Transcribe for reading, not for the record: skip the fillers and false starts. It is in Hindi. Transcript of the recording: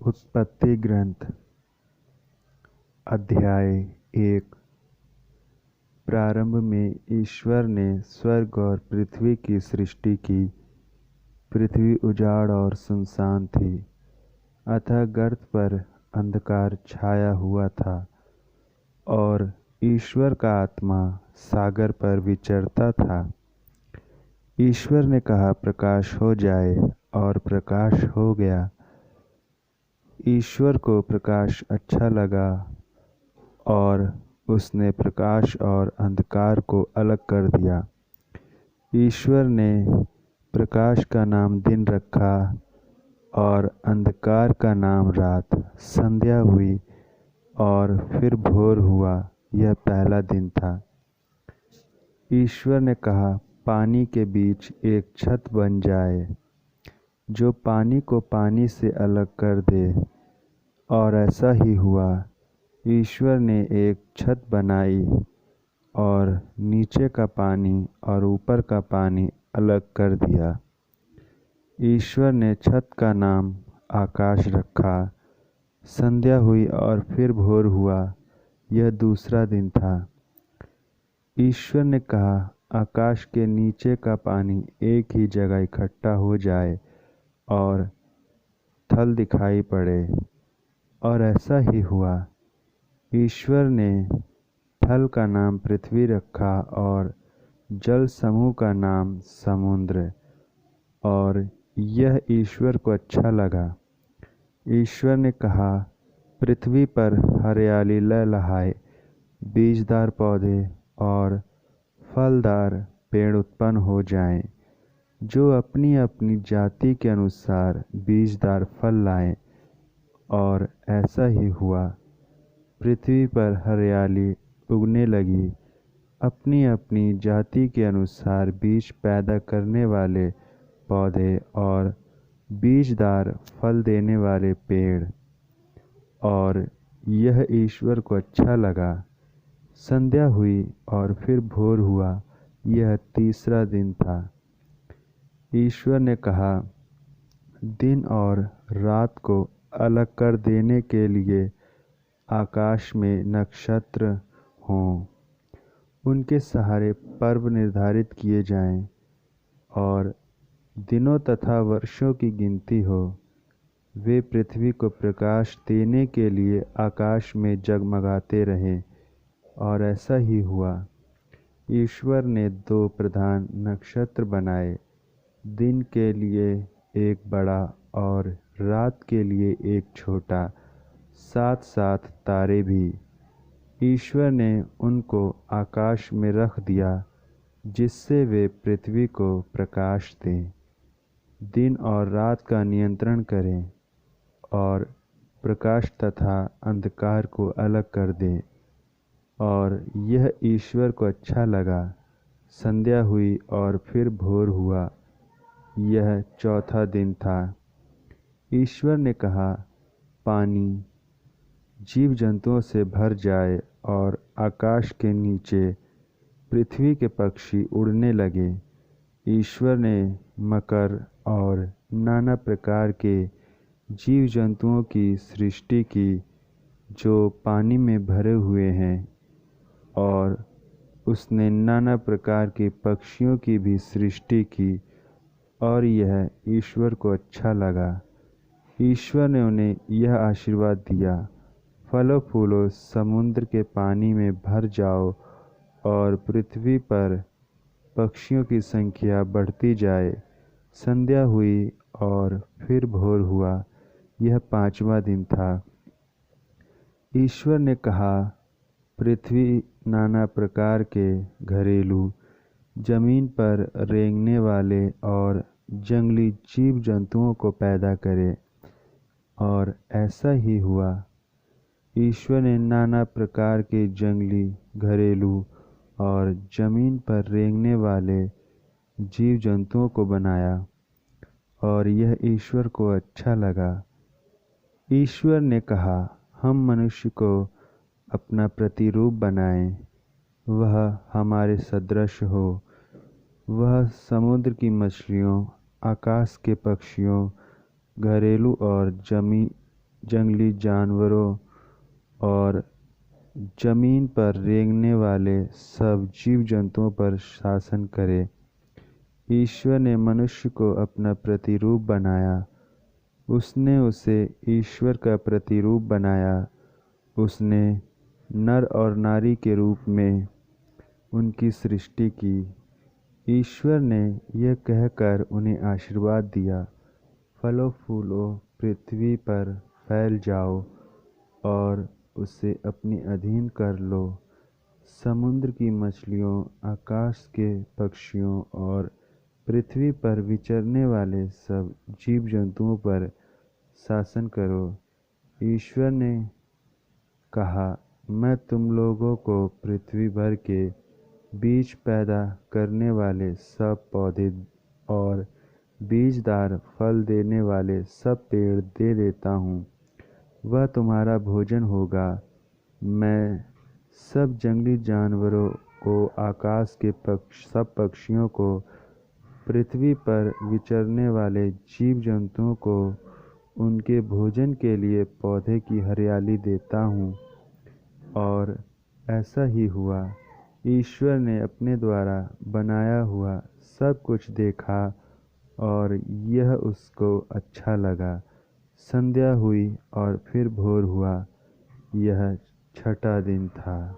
उत्पत्ति ग्रंथ अध्याय 1। प्रारंभ में ईश्वर ने स्वर्ग और पृथ्वी की सृष्टि की। पृथ्वी उजाड़ और सुनसान थी, अतः गर्त पर अंधकार छाया हुआ था और ईश्वर का आत्मा सागर पर विचरता था। ईश्वर ने कहा, प्रकाश हो जाए, और प्रकाश हो गया। ईश्वर को प्रकाश अच्छा लगा और उसने प्रकाश और अंधकार को अलग कर दिया। ईश्वर ने प्रकाश का नाम दिन रखा और अंधकार का नाम रात। संध्या हुई और फिर भोर हुआ, यह पहला दिन था। ईश्वर ने कहा, पानी के बीच एक छत बन जाए जो पानी को पानी से अलग कर दे, और ऐसा ही हुआ। ईश्वर ने एक छत बनाई और नीचे का पानी और ऊपर का पानी अलग कर दिया। ईश्वर ने छत का नाम आकाश रखा। संध्या हुई और फिर भोर हुआ, यह दूसरा दिन था। ईश्वर ने कहा, आकाश के नीचे का पानी एक ही जगह इकट्ठा हो जाए और थल दिखाई पड़े, और ऐसा ही हुआ। ईश्वर ने थल का नाम पृथ्वी रखा और जल समूह का नाम समुद्र, और यह ईश्वर को अच्छा लगा। ईश्वर ने कहा, पृथ्वी पर हरियाली लहलहाए, बीजदार पौधे और फलदार पेड़ उत्पन्न हो जाएं, जो अपनी अपनी जाति के अनुसार बीजदार फल लाएं। और ऐसा ही हुआ। पृथ्वी पर हरियाली उगने लगी, अपनी अपनी जाति के अनुसार बीज पैदा करने वाले पौधे और बीजदार फल देने वाले पेड़, और यह ईश्वर को अच्छा लगा। संध्या हुई और फिर भोर हुआ, यह तीसरा दिन था। ईश्वर ने कहा, दिन और रात को अलग कर देने के लिए आकाश में नक्षत्र हों, उनके सहारे पर्व निर्धारित किए जाएं, और दिनों तथा वर्षों की गिनती हो। वे पृथ्वी को प्रकाश देने के लिए आकाश में जगमगाते रहें, और ऐसा ही हुआ। ईश्वर ने 2 प्रधान नक्षत्र बनाए, दिन के लिए एक बड़ा और रात के लिए एक छोटा, 7-7 तारे भी। ईश्वर ने उनको आकाश में रख दिया, जिससे वे पृथ्वी को प्रकाश दें, दिन और रात का नियंत्रण करें, और प्रकाश तथा अंधकार को अलग कर दें। और यह ईश्वर को अच्छा लगा। संध्या हुई और फिर भोर हुआ, यह चौथा दिन था। ईश्वर ने कहा, पानी जीव जंतुओं से भर जाए और आकाश के नीचे पृथ्वी के पक्षी उड़ने लगे। ईश्वर ने मकर और नाना प्रकार के जीव जंतुओं की सृष्टि की, जो पानी में भरे हुए हैं, और उसने नाना प्रकार के पक्षियों की भी सृष्टि की, और यह ईश्वर को अच्छा लगा। ईश्वर ने उन्हें यह आशीर्वाद दिया, फलों फूलों समुद्र के पानी में भर जाओ, और पृथ्वी पर पक्षियों की संख्या बढ़ती जाए। संध्या हुई और फिर भोर हुआ, यह 5वां दिन था। ईश्वर ने कहा, पृथ्वी नाना प्रकार के घरेलू, जमीन पर रेंगने वाले और जंगली जीव जंतुओं को पैदा करे, और ऐसा ही हुआ। ईश्वर ने नाना प्रकार के जंगली, घरेलू और जमीन पर रेंगने वाले जीव जंतुओं को बनाया, और यह ईश्वर को अच्छा लगा। ईश्वर ने कहा, हम मनुष्य को अपना प्रतिरूप बनाएं, वह हमारे सदृश हो। वह समुद्र की मछलियों, आकाश के पक्षियों, घरेलू और जंगली जानवरों और जमीन पर रेंगने वाले सब जीव जंतुओं पर शासन करे। ईश्वर ने मनुष्य को अपना प्रतिरूप बनाया। उसने उसे ईश्वर का प्रतिरूप बनाया। उसने नर और नारी के रूप में उनकी सृष्टि की। ईश्वर ने यह कहकर उन्हें आशीर्वाद दिया, फलो फूलो पृथ्वी पर फैल जाओ और उसे अपने अधीन कर लो। समुद्र की मछलियों, आकाश के पक्षियों और पृथ्वी पर विचरने वाले सब जीव जंतुओं पर शासन करो। ईश्वर ने कहा, मैं तुम लोगों को पृथ्वी भर के बीज पैदा करने वाले सब पौधे और बीजदार फल देने वाले सब पेड़ दे देता हूँ। वह तुम्हारा भोजन होगा। मैं सब जंगली जानवरों को, आकाश के सब पक्षियों को, पृथ्वी पर विचरने वाले जीव जंतुओं को उनके भोजन के लिए पौधे की हरियाली देता हूँ। और ऐसा ही हुआ। ईश्वर ने अपने द्वारा बनाया हुआ सब कुछ देखा और यह उसको अच्छा लगा। संध्या हुई और फिर भोर हुआ। यह छठा दिन था।